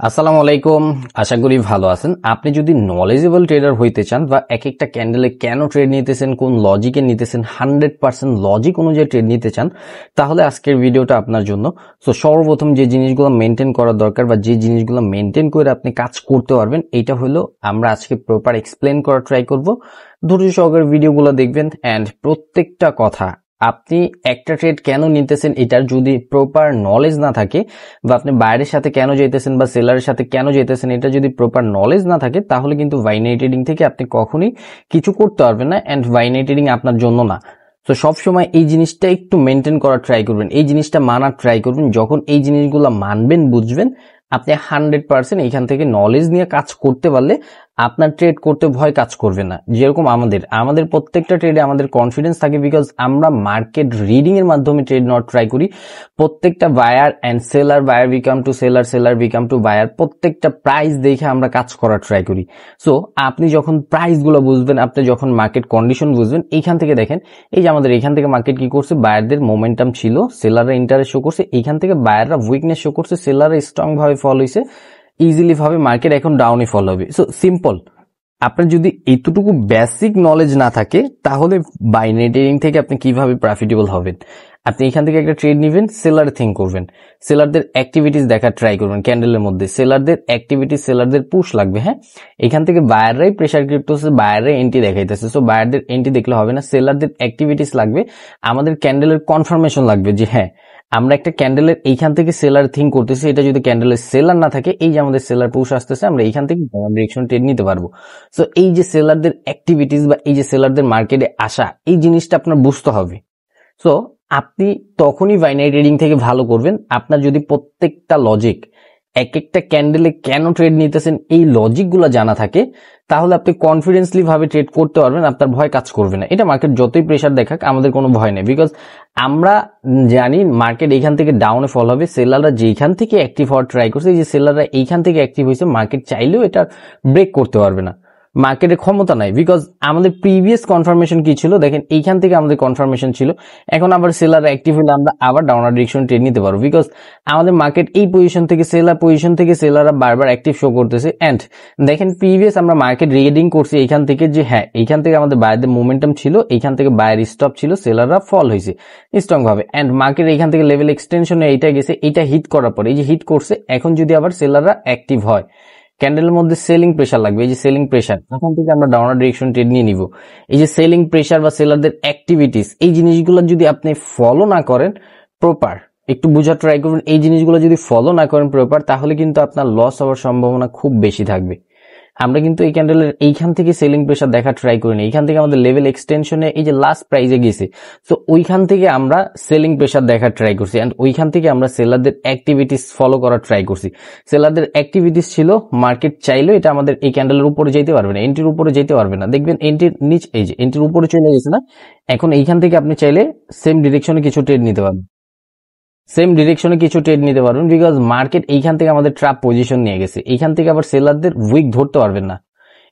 আসসালামু আলাইকুম। আশা করি ভালো আছেন। আপনি যদি নলেজেবল ট্রেডার হইতে চান বা এক একটা ক্যান্ডেলে কেন ট্রেড নিতেছেন, কোন লজিকে নিতেছেন, 100% লজিক অনুযায়ী ট্রেড নিতে চান, তাহলে আজকের ভিডিওটা আপনার জন্য। সো সর্বপ্রথম যে জিনিসগুলো মেনটেন করা দরকার বা যে জিনিসগুলো মেনটেন করে আপনি কাজ করতে পারবেন, এটা হলো আমরা আজকে প্রপার এক্সপ্লেন করার ট্রাই করব। ধৈর্য সহকারে ভিডিওগুলো দেখবেন অ্যান্ড প্রত্যেকটা কথা আপনি একটা ট্রেড কেন নিতেছেন এটার যদি প্রপার নলেজ না থাকে বা আপনি বাইরের সাথে কেন যাইতেছেন বা সেলারের সাথে কেন যাইতেছেন এটা যদি প্রপার নলেজ না থাকে, তাহলে কিন্তু বাইনারি ট্রেডিং থেকে আপনি কখনোই কিছু করতে পারবেন না অ্যান্ড বাইনারি ট্রেডিং আপনার জন্য না। তো সবসময় এই জিনিসটা একটু মেনটেন করার ট্রাই করবেন, এই জিনিসটা মানার ট্রাই করবেন। যখন এই জিনিসগুলো মানবেন, বুঝবেন, আপনি 100% এখান থেকে নলেজ নিয়ে কাজ করতে পারলে আপনার ট্রেড করতে ভয় কাজ করবে না। যেরকম আমাদের প্রত্যেকটা ট্রেডে আমাদের কনফিডেন্স থাকে, বিকজ আমরা মার্কেট রিডিং এর মাধ্যমে ট্রেড নেওয়ার ট্রাই করি। প্রত্যেকটা buyer and seller, buyer become to seller, seller become to buyer, প্রত্যেকটা প্রাইস দেখে আমরা কাজ করার ট্রাই করি। সো আপনি যখন প্রাইস গুলো বুঝবেন, আপনি যখন মার্কেট কন্ডিশন বুঝবেন, এইখান থেকে দেখেন এই যে আমাদের এখান থেকে মার্কেট কি করছে, বায়ারদের মোমেন্টাম ছিল, সেলাররা ইন্টারেস্ট শো করছে, এইখান থেকে বায়াররা উইকনেস শো করছে, সেলাররা স্ট্রং ভাবে ফল হয়েছে, ইজিলি ভাবে মার্কেট এখন ডাউনে ফল হবে। So simple. আপনার যদি এতটুকু বেসিক নলেজ না থাকে, তাহলে বাইনারি ট্রেডিং থেকে আপনি কিভাবে প্রফিটেবল হবেন? আপনি এখান থেকে একটা ট্রেড নেবেন, সেলার থিঙ্ক করবেন, সেলারদের অ্যাক্টিভিটিস দেখার ট্রাই করবেন ক্যান্ডেলের মধ্যে, সেলারদের অ্যাক্টিভিটিস, সেলারদের পুশ লাগবে। হ্যাঁ, এখান থেকে বায়াররাই প্রেসার ক্রিয়েট করছে, বায়াররাই এন্ট্রি দেখাইতেছে। সো বায়ারদের এন্ট্রি দেখলে হবে না, সেলারদের অ্যাক্টিভিটিস লাগবে, আমাদের ক্যান্ডেলের কনফার্মেশন লাগবে যে হ্যাঁ আমরা একটা ক্যান্ডেলের এইখান থেকে সেলার থিঙ্ক করতেছি। এটা যদি ক্যান্ডেলের সেলার না থাকে, এই যে আমাদের সেলার পুশ আসতেছে, আমরা এইখান থেকে ডিরেকশন ট্রেড নিতে পারবো। সো এই যে সেলারদের অ্যাক্টিভিটিস বা এই যে সেলারদের মার্কেটে আসা, এই জিনিসটা আপনার বুঝতে হবে। সো আপনি তখনই বাইনারি ট্রেডিং থেকে ভালো করবেন আপনার যদি প্রত্যেকটা লজিক, এক একটা ক্যান্ডেলে কেন ট্রেড নিতেছেন, এই লজিকগুলো জানা থাকে, তাহলে আপনি কনফিডেন্সলি ভাবে ট্রেড করতে পারবেন, আপনার ভয় কাজ করবে না। এটা মার্কেট যতই প্রেসার দেখাক, আমাদের কোনো ভয় নেই, বিকজ আমরা জানি মার্কেট এইখান থেকে ডাউনে ফল হবে। সেলাররা যেখান থেকে অ্যাক্টিভ হওয়ার ট্রাই করছে, এই যে সেলাররা এইখান থেকে অ্যাক্টিভ হয়েছে, মার্কেট চাইলেও এটা ব্রেক করতে পারবে না, মার্কেটের ক্ষমতা নাই। বিকজ আমাদের প্রিভিয়াস কনফার্মেশন কি ছিল দেখেন, এইখান থেকে আমাদের কনফার্মেশন ছিল, এখন আবার সেলার অ্যাক্টিভ হলে আমরা আবার ডাউনার ডিরেকশন ট্রেড নিতে পারবো, বিকজ আমাদের মার্কেট এই পজিশন থেকে সেলাররা বারবার অ্যাক্টিভ শো করতেছে। এন্ড দেখেন প্রিভিয়াস আমরা মার্কেট রিডিং করছি এইখান থেকে, যে হ্যাঁ এইখান থেকে আমাদের বায়ারদের মোমেন্টাম ছিল, এইখান থেকে বায়ার স্টপ ছিল, সেলাররা ফল হয়েছে স্ট্রং ভাবে, এন্ড মার্কেট এইখান থেকে লেভেল এক্সটেনশনে এইটা গেছে, এইটা হিট করার পরে এই যে হিট করছে, এখন যদি আবার সেলাররা অ্যাক্টিভ হয়, ক্যান্ডেলের মধ্যে সেলিং প্রেসার লাগবে, এই যে সেলিং প্রেসার, তখন থেকে আমরা ডাউনার ডিরেকশন ট্রেড নিয়ে নিব। এই যে সেলিং প্রেসার বা সেলারদের অ্যাক্টিভিটিস, এই জিনিসগুলো যদি আপনি ফলো না করেন প্রপার, একটু বোঝার ট্রাই করবেন, এই জিনিসগুলো যদি ফলো না করেন প্রপার, তাহলে কিন্তু আপনার লস হওয়ার সম্ভাবনা খুব বেশি থাকবে। আমরা কিন্তু এই ক্যান্ডেলের এইখান থেকে সেলিং প্রেসার দেখা ট্রাই করিনি, এইখান থেকে আমাদের লেভেল এক্সটেনশনে এই যে লাস্ট প্রাইজে গেছে, তো ওইখান থেকে আমরা সেলিং প্রেসার দেখার ট্রাই করছি, এন্ড ওইখান থেকে আমরা সেলারদের অ্যাক্টিভিটিস ফলো করার ট্রাই করছি। সেলারদের অ্যাক্টিভিটিস ছিল, মার্কেট চাইলেও এটা আমাদের এই ক্যান্ডেলের উপরে যেতে পারবে না, এন্ট্রির উপরে যেতে পারবে না, দেখবেন এন্ট্রির নিচ, এই যে এন্ট্রির উপরে চলে গেছে না, এখন এইখান থেকে আপনি চাইলে সেম ডিরেকশনে কিছু ট্রেড নিতে পারবেন, বিকজ মার্কেট এইখান থেকে আমাদের ট্র্যাপ পজিশন নিয়ে গেছে, এইখান থেকে আবার সেলারদের উইক ধরতে পারবেন না,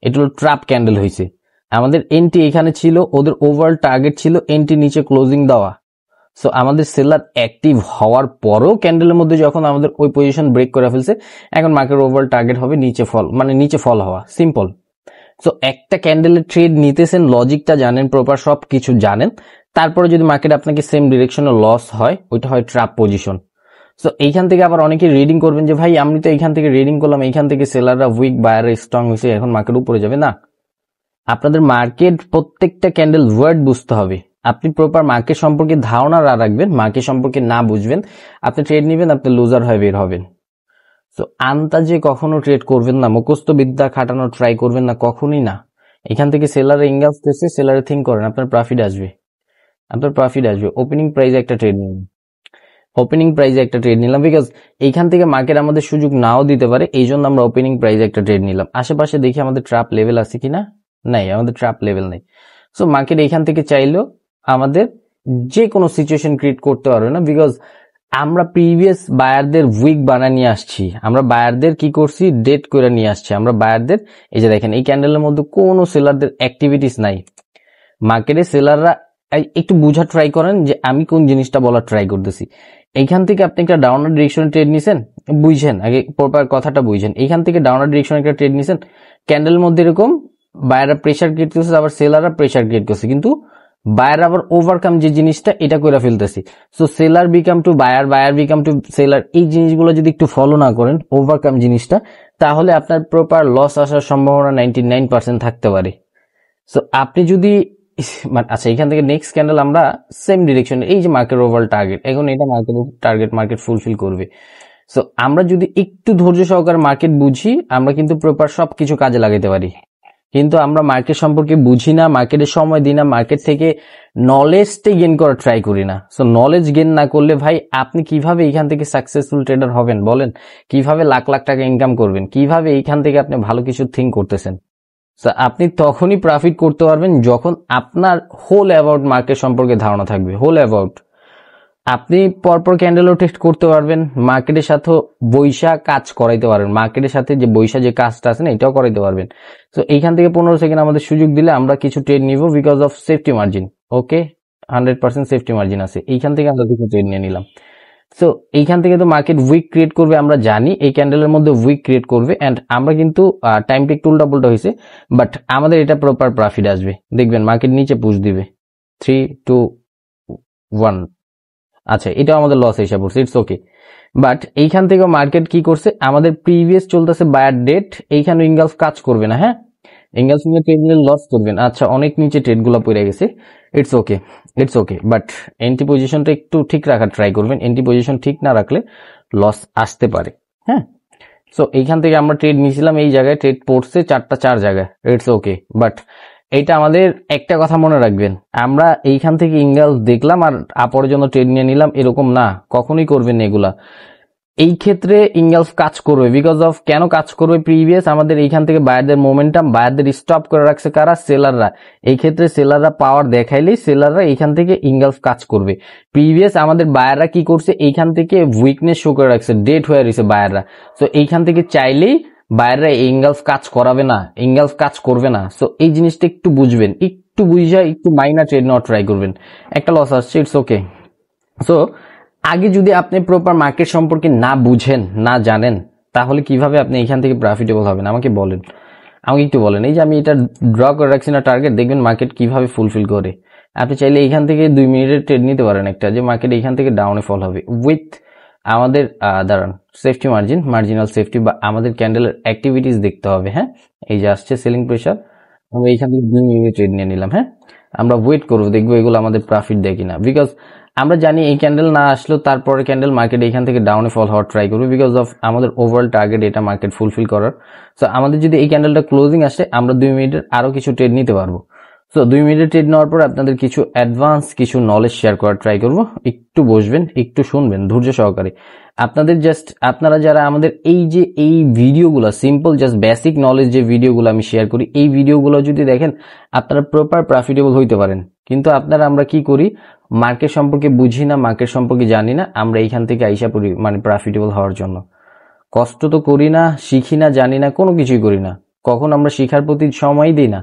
এটা হলো ট্র্যাপ ক্যান্ডেল হয়েছে। আমাদের এন্ট্রি এখানে ছিল, ওদের ওভারঅল টার্গেট ছিল এন্ট্রি নিচে ক্লোজিং দেওয়া। সো আমাদের সেলার অ্যাক্টিভ হওয়ার পরেও ক্যান্ডেলের মধ্যে যখন আমাদের ওই পজিশন ব্রেক করে ফেলছে, এখন মার্কেট ওভারঅল টার্গেট হবে নিচে ফল, মানে নিচে ফল হওয়া, সিম্পল। সো একটা ক্যান্ডেলের ট্রেড নিতেছেন, লজিকটা জানেন, প্রপার সব কিছু জানেন, তারপরে যদি মার্কেট আপনাকে সেম ডিরেকশনে লস হয়, ওইটা হয় ট্র্যাপ পজিশন। সো এইখান থেকে আবার অনেকে রিডিং করবেন যে ভাই আমি তো এইখান থেকে রিডিং করলাম, এইখান থেকে সেলাররা উইক, বায়াররা স্ট্রং হয়েছে, এখন মার্কেট উপরে যাবে না। আপনাদের মার্কেট প্রত্যেকটা ক্যান্ডেল ওয়ার্ড বুঝতে হবে, আপনি প্রপার মার্কেট সম্পর্কে ধারণা রাখবেন, মার্কেট সম্পর্কে না বুঝবেন আপনি ট্রেড নেবেন, আপনি লুজার হয়ে বের হবেন। সো আন্তাজে কখনো ট্রেড করবেন না, মুখস্থ বিদ্যা খাটানো ট্রাই করবেন না, কখনই না। এখান থেকে সেলারে ইঙ্গাস দিচ্ছে, সেলারে থিঙ্ক করেন, আপনার প্রফিট আসবে, ওপেনিং প্রাইসে একটা ট্রেড নিলাম, বিকজ এইখান থেকে মার্কেট আমাদের সুযোগ নাও দিতে পারে, এই জন্য আমরা ওপেনিং প্রাইসে একটা ট্রেড নিলাম। আশেপাশে দেখি আমাদের ট্র্যাপ লেভেল আছে কিনা, নাই, আমাদের ট্র্যাপ লেভেল নেই। সো মার্কেট এইখান থেকে চাইলেও আমাদের যে কোনো সিচুয়েশন ক্রিয়েট করতে পারবে না, বিকজ আমরা প্রিভিয়াস বায়ারদের উইক বানায় নিয়ে আসছি, আমরা বায়ারদের কি করছি, ডেট করে নিয়ে আসছি, আমরা বায়ারদের, এই যে দেখেন এই ক্যান্ডেলের মধ্যে কোনো সেলারদের অ্যাক্টিভিটিস নাই, মার্কেটে সেলাররা একটু বোঝার ট্রাই করেন যে আমি কোন জিনিসটা বলার ট্রাই করতেছি। এইখান থেকে আপনি একটা ডাউনার ডিরেকশনে ট্রেড নিছেন, বুঝছেন, আগে প্রপার কথাটা বুঝছেন। এইখান থেকে ডাউনার ডিরেকশনে একটা ট্রেড নিছেন, ক্যান্ডেলের মধ্যে এরকম বায়াররা প্রেসার ক্রিয়েট করছে, আবার সেলাররা প্রেসার ক্রিয়েট করছে, কিন্তু বায়ার আবার ওভারকাম যে জিনিসটা এটা করে ফেলতেছি। So seller become to buyer, buyer become to seller, এই জিনিসগুলো যদি একটু ফলো না করেন ওভারকাম জিনিসটা, তাহলে আপনার প্রপার লস আসার সম্ভাবনা 99% থাকতে পারে। সো আপনি যদি আচ্ছা, এখান থেকে নেক্সট ক্যান্ডেল আমরা সেম ডিরেকশন, এই যে মার্কেট ওভারঅল টার্গেট, এখন এটা মার্কেট টার্গেট মার্কেট ফুলফিল করবে। সো আমরা যদি একটু ধৈর্য সহকারে মার্কেট বুঝি, আমরা কিন্তু প্রপার সবকিছু কাজে লাগাইতে পারি। কিন্তু আমরা মার্কেট সম্পর্কে বুঝি না, মার্কেটের সময় দিই না, মার্কেট থেকে নলেজটাই গেন করার ট্রাই করি না। সো নলেজ গেন না করলে ভাই আপনি কিভাবে এখান থেকে সাকসেসফুল ট্রেডার হবেন বলেন? কিভাবে লাখ লাখ টাকা ইনকাম করবেন? কিভাবে এইখান থেকে আপনি ভালো কিছু থিঙ্ক করতেছেন? আপনি তখনই প্রফিট করতে পারবেন যখন আপনার হোল অ্যাবাউট মার্কেট সম্পর্কে ধারণা থাকবে। হোল অ্যাবাউট আপনি পরপর ক্যান্ডেলও টেস্ট করতে পারবেন, মার্কেটের সাথে বৈশা কাজ করাইতে পারবেন, মার্কেটের সাথে যে বৈশা যে কাজটা আছে না এটাও করাইতে পারবেন। তো এইখান থেকে 15 সেকেন্ড আমাদের সুযোগ দিলে আমরা কিছু ট্রেড নিব because of safety margin. Okay, 100% safety margin আছে, এইখান থেকে আমরা কিছু ট্রেড নিয়ে নিলাম। সো এইখান থেকে তো মার্কেট উইক ক্রিয়েট করবে, আমরা জানি এই ক্যান্ডেলের মধ্যে উইক ক্রিয়েট করবে, এন্ড আমরা কিন্তু টাইমটা একটু উল্টা পুল্টা হয়েছে, বাট আমাদের এটা প্রপার প্রফিট আসবে। দেখবেন মার্কেট নিচে পুশ দিবে 3, 2, 1। আচ্ছা, এটাও আমাদের লস হিসাব করছে, ইটস ওকে। বাট এইখান থেকে মার্কেট কি করছে, আমাদের প্রিভিয়াস চলতেছে বায়ার ডেট, এইখানে ইঙ্গালস কাজ করবে না। হ্যাঁ, ইঙ্গালস নিয়ে ট্রেড নিলে লস করবেন। আচ্ছা, অনেক নিচে ট্রেড গুলো পড়ে গেছে, it's okay, it's okay. But entry পজিশনটা একটু ঠিক রাখার ট্রাই করবেন, এন্ট্রি পজিশন ঠিক না রাখলে লস আসতে পারে। হ্যাঁ, সো এইখান থেকে আমরা ট্রেড নিয়েছিলাম, এই জায়গায় ট্রেড পড়ছে 4 জায়গায়, ইটস ওকে। বাট এইটা আমাদের একটা কথা মনে রাখবেন, আমরা এইখান থেকে ইঙ্গালস দেখলাম আর আপরের জন্য ট্রেড নিয়ে নিলাম, এরকম না, কখনোই করবেন না এগুলা। এই ক্ষেত্রে ইঙ্গালস কাজ করবে বিকজ অফ, কেন কাজ করবে, প্রিভিয়াস আমাদের এইখান থেকে বায়ারদের মোমেন্টাম, বায়ারদের স্টপ করে রাখছে কারা, সেলাররা। এই ক্ষেত্রে সেলাররা পাওয়ার দেখাইলেই সেলাররা এইখান থেকে ইঙ্গালস কাজ করবে। প্রিভিয়াস আমাদের বায়াররা কি করছে, এইখান থেকে উইকনেস শো করে রাখছে, ডেট হয়ে রয়েছে বায়াররা। সো এইখান থেকে চাইলেই বায়াররা ইঙ্গালস কাজ করাবে না, ইঙ্গালস কাজ করবে না। সো এই জিনিসটা একটু বুঝবেন, একটু বুঝা একটু মাইনার ট্রেড নেওয়ার ট্রাই করবেন। একটা লস আসছে, ইটস ওকে। সো আগে যদি আপনি প্রপার মার্কেট সম্পর্কে না বুঝেন, না জানেন, তাহলে কিভাবে আপনি এখান থেকে প্রফিটেবল হবেন আমাকে বলেন, আমাকে একটু বলেন। এই যে আমি এটা ড্র করে রাখছি না টার্গেট, দেখবেন মার্কেট কিভাবে ফুলফিল করে। আপনি চাইলে এইখান থেকে 2 মিনিটের ট্রেড নিতে পারেন একটা, যে মার্কেট এইখান থেকে ডাউনে ফল হবে উইথ আমাদের দাঁড়ান সেফটি মার্জিন, মার্জিনাল সেফটি, বা আমাদের ক্যান্ডেলের অ্যাক্টিভিটিস দেখতে হবে। হ্যাঁ, এই যে আসছে সেলিং প্রেশার, আমরা এইখান থেকে 2 মিনিটের ট্রেড নিয়ে নিলাম। হ্যাঁ, আমরা ওয়েট করবো, দেখবো এগুলো আমাদের প্রফিট দেয় কিনা, বিকজ আমরা জানি এই ক্যান্ডেল না আসলেও তারপরে ক্যান্ডেল মার্কেট এখান থেকে ডাউনে ফল হওয়ার ট্রাই করবে বিকজ অফ আমাদের ওভারঅল টার্গেট এটা মার্কেট ফুলফিল করার। সো আমাদের যদি এই ক্যান্ডেলটা ক্লোজিং আসে, আমরা 2 মিনিটের আরো কিছু ট্রেড নিতে পারবো। সো 2 মিনিটের ট্রেড নেওয়ার পর আপনাদের কিছু অ্যাডভান্স কিছু নলেজ শেয়ার করার ট্রাই করবো। একটু বসবেন, একটু শুনবেন ধৈর্য সহকারে। আপনাদের জাস্ট, আপনারা যারা আমাদের এই যে এই ভিডিওগুলো সিম্পল জাস্ট বেসিক নলেজ যে ভিডিওগুলো আমি শেয়ার করি, এই ভিডিওগুলো যদি দেখেন আপনারা প্রপার প্রফিটেবল হইতে পারেন। কিন্তু আপনারা, আমরা কি করি, মার্কেট সম্পর্কে বুঝি না, মার্কেট সম্পর্কে জানি না, আমরা এইখান থেকে আইসা পড়ি মানে প্রফিটেবল হওয়ার জন্য। কষ্ট তো করি না, শিখি না, জানি না, কোনো কিছুই করি না। কখন আমরা শিখার প্রতি সময় দিই না,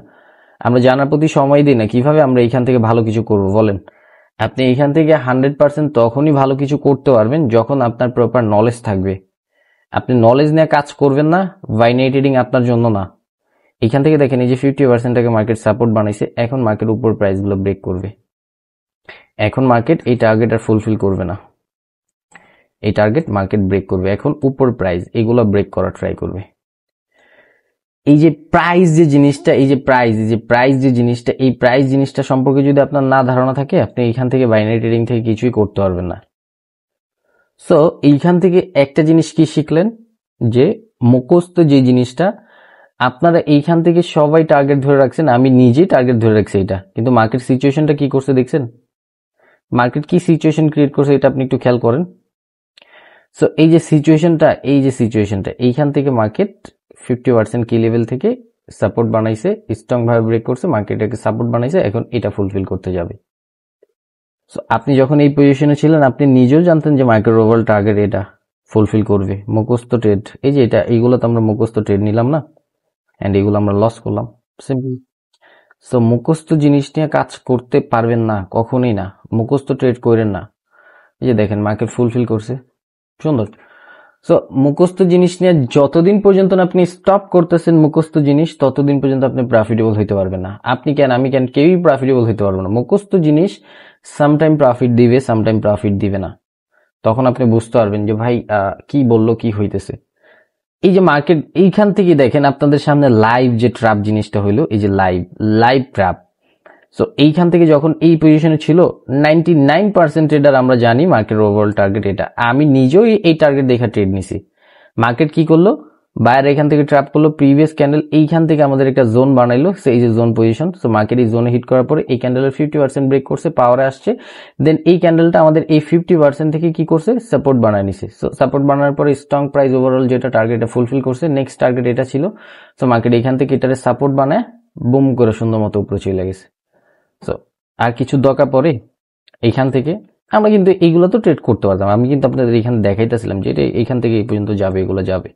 আমরা জানার প্রতি সময় দিই না, কিভাবে আমরা এইখান থেকে ভালো কিছু করব বলেন? আপনি এইখান থেকে 100% তখনই ভালো কিছু করতে পারবেন যখন আপনার প্রপার নলেজ থাকবে। আপনি নলেজ নিয়ে কাজ করবেন না, বাইনারি ট্রেডিং আপনার জন্য না। এখান থেকে দেখেন এই যে 50% টাকা মার্কেট সাপোর্ট বানাইছে, এখন মার্কেট উপর প্রাইসগুলো ব্রেক করবে। এখন মার্কেট এই টার্গেট আর ফুলফিল করবে না, এই টার্গেট মার্কেট ব্রেক করবে। এখন উপর প্রাইস এগুলো ব্রেক করার ট্রাই করবে। এই যে প্রাইস যে জিনিসটা, এই যে প্রাইস যে জিনিসটা, এই প্রাইস জিনিসটা সম্পর্কে যদি আপনার না ধারণা থাকে, আপনি এইখান থেকে বাইনারি ট্রেডিং থেকে কিছুই করতে পারবেন না। সো এইখান থেকে একটা জিনিস কি শিখলেন, যে মুখস্থ যে জিনিসটা, আপনারা এইখান থেকে সবাই টার্গেট ধরে রাখছেন, আমি নিজেই টার্গেট ধরে রাখছি এটা, কিন্তু মার্কেট সিচুয়েশনটা কি করছে দেখছেন? মার্কেট কি সিচুয়েশন ক্রিয়েট করছে এটা আপনি একটু খেয়াল করেন। সো এই যে সিচুয়েশনটা এইখান থেকে মার্কেট 50% কি লেভেল থেকে সাপোর্ট বানাইছে, স্ট্রং ভাবে ব্রেক করছে, মার্কেটটাকে সাপোর্ট বানাইছে, এখন এটা ফুলফিল করতে যাবে। সো আপনি যখন এই পজিশনে ছিলেন, আপনি নিজেও জানতেন যে মার্কেট ওভারঅল টার্গেট এটা ফুলফিল করবে। মুখস্থ ট্রেড, এই যে এটা, এইগুলো তো আমরা মুখস্থ ট্রেড নিলাম না, এন্ড এগুলো আমরা লস করলাম, সিম্পল। সো মুখস্থ জিনিস নিয়ে কাজ করতে পারবেন না, কখনোই না। মুখস্থ ট্রেড করেন না। এই যে দেখেন মার্কেট ফুলফিল করছে, সুন্দর। সো মুখস্থ জিনিস নিয়ে যতদিন পর্যন্ত না আপনি স্টপ করতেছেন মুখস্থ জিনিস, ততদিন পর্যন্ত আপনি প্রফিটেবল হইতে পারবেন না। আপনি কেন, আমি কেন, কেউই প্রফিটেবল হইতে পারবো না। মুখস্থ জিনিস সামটাইম প্রফিট দিবে, সামটাইম প্রফিট দিবে না। তখন আপনি বুঝতে পারবেন যে ভাই কি বললো, কি হইতেছে। এই যে মার্কেট এইখান থেকে দেখেন আপনাদের সামনে লাইভ যে ট্র্যাপ জিনিসটা হইলো, এই যে লাইভ ট্র্যাপ। সো এইখান থেকে যখন এই পজিশনে ছিল 99% ট্রেডার আমরা জানি মার্কেট ওভারঅল টার্গেট এটা। আমি নিজেও এই টার্গেট দেখা ট্রেড নিছি। মার্কেট কি করলো, বায়ার এখান থেকে ট্র্যাপ করলো, প্রিভিয়াস ক্যান্ডেল এইখান থেকে আমাদের একটা জোন বানাইলো, সেই যে জোন পজিশন। সো মার্কেট এই জোনে হিট করার পরে এই ক্যান্ডেলের 50% ব্রেক করছে, পাওয়ারে আসছে। দেন এই ক্যান্ডেলটা আমাদের এই 50% থেকে কি করছে, সাপোর্ট বানায় নিছে। সো সাপোর্ট বানানোর পরে স্ট্রং প্রাইস ওভারঅল যেটা টার্গেট ফুলফিল করছে, নেক্সট টার্গেট এটা ছিল। সো মার্কেট এখান থেকে এটারে সাপোর্ট বানায় বুম করে সুন্দর মতো উপরে চলে গেছে। সো আর কিছু দরকার পরে এইখান থেকে আমরা কিন্তু এইগুলো তো ট্রেড করতে পারতাম। আমি কিন্তু আপনাদের এখানে দেখাইতেছিলাম যে এটা এইখান থেকে এই পর্যন্ত যাবে, এগুলো যাবে।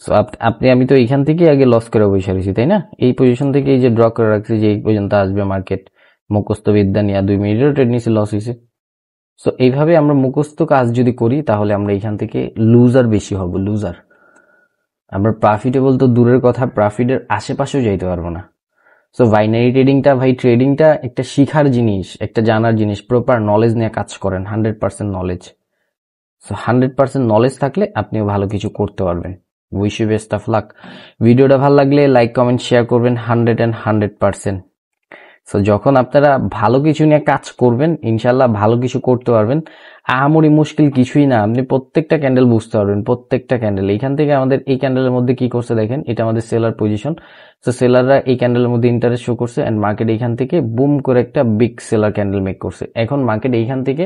সো আমি তো এইখান থেকে আগে লস করে বসে রয়েছি, তাই না? এই পজিশন থেকে এই যে ড্র করে রাখছি যে এই পর্যন্ত আসবে মার্কেট, মুখস্থ বিদ্যা নিয়ে 2 মিনিটের ট্রেড নিচে লস হয়েছে। সো এইভাবে আমরা মুখস্থ কাজ যদি করি তাহলে আমরা এইখান থেকে লুজার বেশি হব, লুজার। আমরা প্রফিটেবল তো দূরের কথা, প্রফিটের আশেপাশেও যাইতে পারবো না। সো বাইনারি ট্রেডিংটা ভাই, ট্রেডিংটা একটা শিখার জিনিস, একটা জানার জিনিস। প্রপার নলেজ নিয়ে কাজ করেন, 100% নলেজ। সো 100% নলেজ থাকলে আপনিও ভালো কিছু করতে পারবেন। Wish you best of luck. ভিডিওটা ভালো লাগলে লাইক, কমেন্ট, শেয়ার করবেন 100%। সো যখন আপনারা ভালো কিছু নিয়ে কাজ করবেন, ইনশাল্লাহ ভালো কিছু করতে পারবেন। আহামরি মুশকিল কিছুই না, আপনি প্রত্যেকটা ক্যান্ডেল বুঝতে পারবেন, প্রত্যেকটা ক্যান্ডেল। এইখান থেকে আমাদের এই ক্যান্ডেলের মধ্যে কি করছে দেখেন, এটা আমাদের সেলার পজিশন। তো সেলাররা এই ক্যান্ডেলের মধ্যে ইন্টারেস্ট শো করছে এন্ড মার্কেট এইখান থেকে বুম করে একটা বিগ সেলার ক্যান্ডেল মেক করছে। এখন মার্কেট এইখান থেকে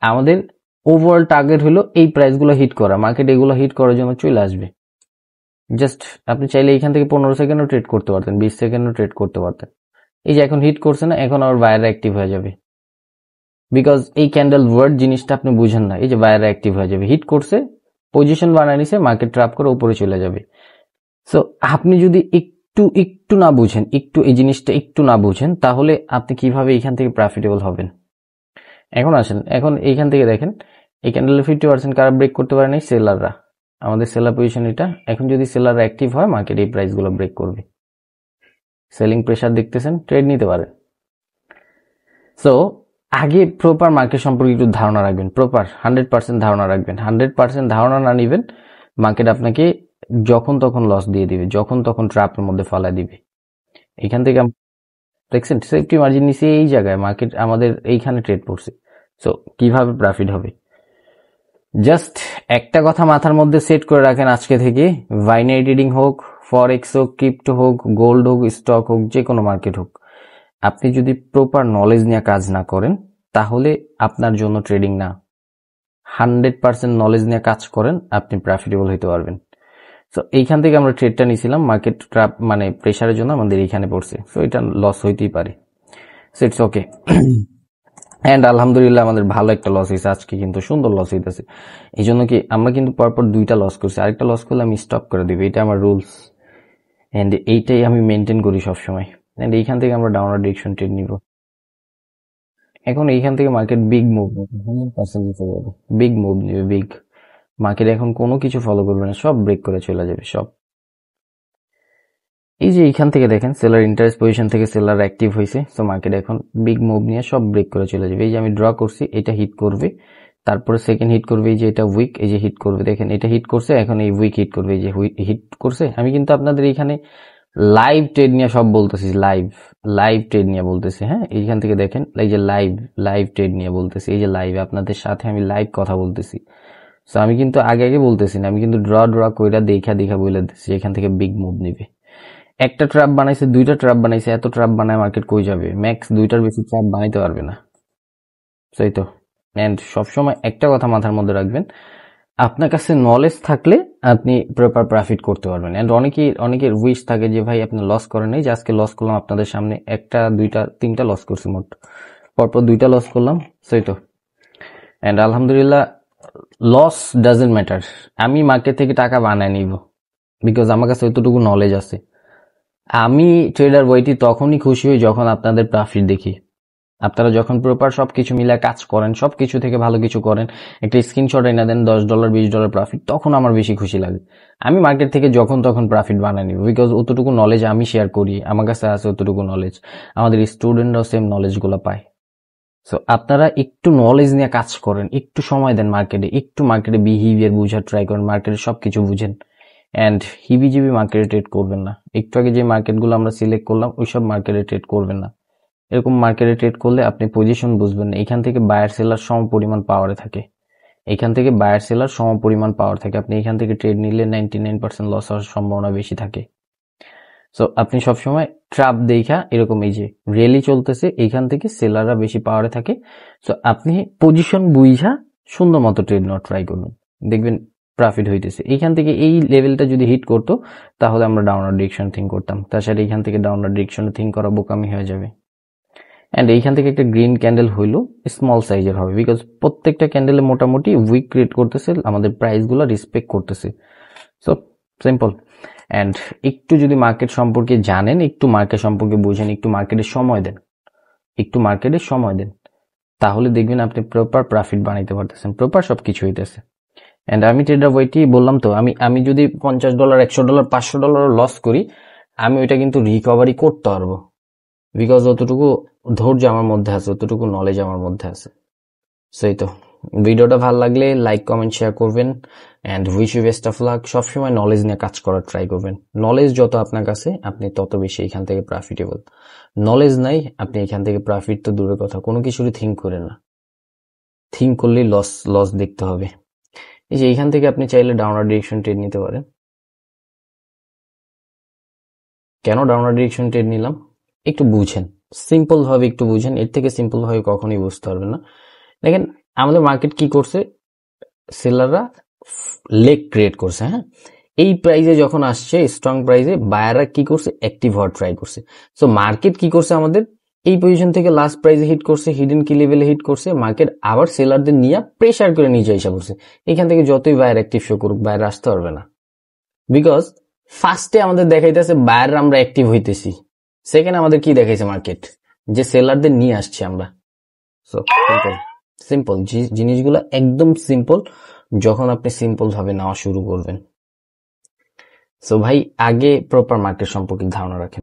আমাদের ওভারঅল টার্গেট হলো এই প্রাইসগুলো হিট করা। মার্কেট এগুলো হিট করার জন্য চলে আসবে। জাস্ট আপনি চাইলে এইখান থেকে 15 সেকেন্ডও ট্রেড করতে পারতেন, 20 সেকেন্ডও ট্রেড করতে পারতেন। এই যে এখন হিট করছে না, এখন আবার বায়াররা অ্যাক্টিভ হয়ে যাবে। বিকজ এই ক্যান্ডেল ওয়ার্ড জিনিসটা আপনি বুঝেন না। এই যে বায়াররা অ্যাক্টিভ হয়ে যাবে, হিট করছে, পজিশন বানায় নিছে, মার্কেট ট্র্যাপ করে উপরে চলে যাবে। সো আপনি যদি একটু না বুঝেন, একটু এই জিনিসটা একটু না বুঝেন, তাহলে আপনি কিভাবে এইখান থেকে প্রফিটেবল হবেন? এখন আসেন, এখন এইখান থেকে দেখেন এই ক্যান্ডেলের 50% কারা ব্রেক করতে পারে নাই? সেলাররা। আমাদের সেলার পজিশন এটা। এখন যদি সেলাররা অ্যাক্টিভ হয়, মার্কেট এই প্রাইসগুলো ব্রেক করবে। সেলিং প্রেসার দেখতেছেন, ট্রেড নিতে পারেন। সো আগে প্রপার মার্কেট সম্পর্কে একটু ধারণা রাখবেন, প্রপার 100% ধারণা রাখবেন। 100% ধারণা না নিবেন, মার্কেট আপনাকে যখন তখন লস দিয়ে দিবে, যখন তখন ট্র্যাপের মধ্যে ফালা দিবে। এখান থেকে দেখছেন সেফটি মার্জিন নিচে এই জায়গায় মার্কেট আমাদের এইখানে ট্রেড পড়ছে। সো কিভাবে প্রফিট হবে? জাস্ট একটা কথা মাথার মধ্যে সেট করে রাখেন আজকে থেকে, বাইনারি ট্রেডিং হোক, ফরেক্স হোক, ক্রিপ্টো হোক, গোল্ড হোক, স্টক হোক, যে কোনো মার্কেট হোক, আপনি যদি প্রপার নলেজ নিয়ে কাজ না করেন তাহলে আপনার জন্য ট্রেডিং না। 100% নলেজ নিয়ে কাজ করেন, আপনি প্রফিটেবল হইতে পারবেন। সো এইখান থেকে আমরা ট্রেডটা নিয়েছিলাম, মার্কেট ট্র্যাপ মানে প্রেসারের জন্য আমাদের এইখানে পড়ছে। সো এটা লস হইতেই পারে, সো ইটস ওকে। অ্যান্ড আলহামদুলিল্লাহ আমাদের ভালো একটা লস হয়েছে আজকে, কিন্তু সুন্দর লস হইতেছে। এই জন্য কি আমরা কিন্তু পরপর 2টা লস করছি, আরেকটা লস করলে আমি স্টপ করে দিব, এটা আমার রুলস। অ্যান্ড এইটাই আমি মেনটেন করি সবসময়। অ্যান্ড এইখান থেকে আমরা ডাউনওয়ার্ড ডিরেকশন ট্রেড নিব। এখন এইখান থেকে মার্কেট বিগ মুভ নেবে, 100% বিগ মুভ নেবে, বিগ। মার্কেট এখন কোনো কিছু ফলো করবে না, সব ব্রেক করে চলে যাবে সব। এই যে এইখান থেকে দেখেন সেলার ইন্টারেস্ট পজিশন থেকে সেলার অ্যাক্টিভ হয়েছে। সো মার্কেট এখন বিগ মুভ নিয়ে সব ব্রেক করে চলে যাবে। এই যে আমি ড্র করছি, এটা হিট করবে, তারপরে সেকেন্ড হিট করবে, এই যে এটা উইক, এই যে হিট করবে, দেখেন এটা হিট করছে, এখন এই উইক হিট করবে, এই যে হিট করছে। আমি কিন্তু আপনাদের এখানে লাইভ ট্রেড নিয়ে সব বলতেছি, লাইভ ট্রেড নিয়ে বলতেছি। হ্যাঁ, এইখান থেকে দেখেন এই যে লাইভ ট্রেড নিয়ে বলতেছি, এই যে লাইভ আপনাদের সাথে আমি লাইভ কথা বলতেছি। সো আমি কিন্তু আগে বলতেছি না, আমি কিন্তু ড্র কইরা দেখা বলে দিচ্ছি এখান থেকে বিগ মুভ নিবে। একটা ট্র্যাপ বানাইছে, 2টা ট্র্যাপ বানাইছে, এত ট্র্যাপ বানায় মার্কেট কই যাবে? ম্যাক্স 2টার বেশি ট্র্যাপ বানাইতে পারবে না। সেই তো। এন্ড সবসময় একটা কথা মাথার মধ্যে রাখবেন, আপনার কাছে নলেজ থাকলে আপনি প্রপার প্রফিট করতে পারবেন। এন্ড অনেকের উইশ থাকে যে ভাই আপনি লস করেন নাই, যে আজকে লস করলাম আপনাদের সামনে, 1টা 2টা 3টা লস করছি, মোট পরপর 2টা লস করলাম। সেই তো। এন্ড আলহামদুলিল্লাহ, লস ডাজন্ট ম্যাটার। আমি মার্কেট থেকে টাকা বানায় নিব, বিকজ আমার কাছে এতটুকু নলেজ আছে। আমি ট্রেডার বইটি তখনই খুশি হই যখন আপনাদের প্রফিট দেখি। আপনারা যখন প্রপার সবকিছু মিলে কাজ করেন, সবকিছু থেকে ভালো কিছু করেন, একটা স্ক্রিনশট এনে দেন $10 $20 প্রফিট, তখন আমার বেশি খুশি লাগে। আমি মার্কেট থেকে যখন তখন প্রফিট বানাই নিব, বিকজ অতটুকু নলেজ আমি শেয়ার করি, আমার কাছে আছে অতটুকু নলেজ, আমাদের স্টুডেন্টরাও সেম নলেজগুলো পায়। সো আপনারা একটু নলেজ নিয়ে কাজ করেন, একটু সময় দেন মার্কেটে, একটু মার্কেটে বিহেভিয়ার বুঝার ট্রাই করেন, মার্কেটে সবকিছু বুঝেন, অ্যান্ড হিবিজিবি মার্কেটে ট্রেড করবেন না। একটু আগে যে মার্কেটগুলো আমরা সিলেক্ট করলাম ওইসব মার্কেটে ট্রেড করবেন না। এরকম মার্কেটে ট্রেড করলে আপনি পজিশন বুঝবেন না। এখান থেকে বায়ার সেলার সম পরিমাণ পাওয়ারে থাকে, এখান থেকে বায়ার সেলার সম পরিমাণ পাওয়ার থাকে। আপনি এখান থেকে ট্রেড নিলে 99% লস হওয়ার সম্ভাবনা বেশি থাকে। সো আপনি সবসময় ট্রাপ দেখা, এরকম এই যে রেলি চলতেছে, এইখান থেকে সেলাররা বেশি পাওয়ারে থাকে। সো আপনি পজিশন বুঝা সুন্দর মতো ট্রেড নেওয়ার ট্রাই করবেন, দেখবেন প্রফিট হইতেছে। এইখান থেকে এই লেভেলটা যদি হিট করতো তাহলে আমরা ডাউনওয়ার্ড ডিরেকশন থিঙ্ক করতাম, তাছাড়া এইখান থেকে ডাউনওয়ার্ড ডিরেকশনে থিঙ্ক করা বোকামি হয়ে যাবে। অ্যান্ড এইখান থেকে একটা গ্রিন ক্যান্ডেল হইলো স্মল সাইজের হবে, বিকজ প্রত্যেকটা ক্যান্ডেলে মোটামুটি উইক ক্রিয়েট করতেছে, আমাদের প্রাইসগুলো রেসপেক্ট করতেছে। So simple. অ্যান্ড একটু যদি মার্কেট সম্পর্কে জানেন, একটু মার্কেট সম্পর্কে বুঝেন, একটু মার্কেটে সময় দেন, একটু মার্কেটে সময় দেন, তাহলে দেখবেন আপনি প্রপার প্রফিট বানাইতে পারতেছেন, প্রপার সবকিছু হইতেছে। অ্যান্ড আমি ট্রেডার বইটি বললাম তো, আমি যদি $50 $100 $500 লস করি, আমি ওইটা কিন্তু রিকভারি করতে পারবো, বিকজ অতটুকু ধৈর্য আমার মধ্যে আছে, অতটুকু নলেজ আমার মধ্যে আছে। সেই তো ভিডিওটা ভালো লাগলে লাইক কমেন্ট শেয়ার করবেন, and wish you best of luck. সবসময় নলেজ নিয়ে কাজ করার ট্রাই করবেন। নলেজ যত আপনার কাছে, আপনি তত বেশি এখান থেকে প্রফিটেবল। নলেজ নাই, আপনি এখান থেকে প্রফিট তো দূরের কথা, কোনো কিছুরই থিঙ্ক করেন না। থিঙ্ক করলেই লস লস দেখতে হবে। এই যে এখান থেকে আপনি চাইলে ডাউনওয়ার্ড ডিরেকশন ট্রেড নিতে পারেন। কেন ডাউনওয়ার্ড ডিরেকশন ট্রেড নিলাম একটু বুঝেন, সিম্পল ভাবে একটু বুঝেন, এর থেকে সিম্পল ভাবে কখনোই বুঝতে পারবেন না। দেখেন আমাদের মার্কেট কি করছে, সেলাররা লেগ ক্রিয়েট করছে, হ্যাঁ, এই প্রাইজে যখন আসছে স্ট্রং প্রাইজে, বায়াররা কি করছে, অ্যাক্টিভ হওয়ার ট্রাই করছে। সো মার্কেট কি করছে, আমাদের এই পজিশন থেকে লাস্ট প্রাইজে হিট করছে, হিডেন কি লেভেলে হিট করছে, মার্কেট আবার সেলারদের নিয়ে প্রেসার করে নিচে এসে পড়ছে। এখান থেকে যতই বায়ার অ্যাক্টিভ শো করুক, বায়ার আসতে পারবে না, বিকজ ফার্স্টে আমাদের দেখাইতেছে বায়ার আমরা অ্যাক্টিভ হইতেছি, সেকেন্ড আমাদের কি দেখাইছে মার্কেট, যে সেলারদের নিয়ে আসছি আমরা। সো সিম্পল সিম্পল জিনিসগুলো একদম সিম্পল, যখন আপনি সিম্পল ভাবে নেওয়া শুরু করবেন। সো ভাই আগে প্রপার মার্কেট সম্পর্কে ধারণা রাখেন।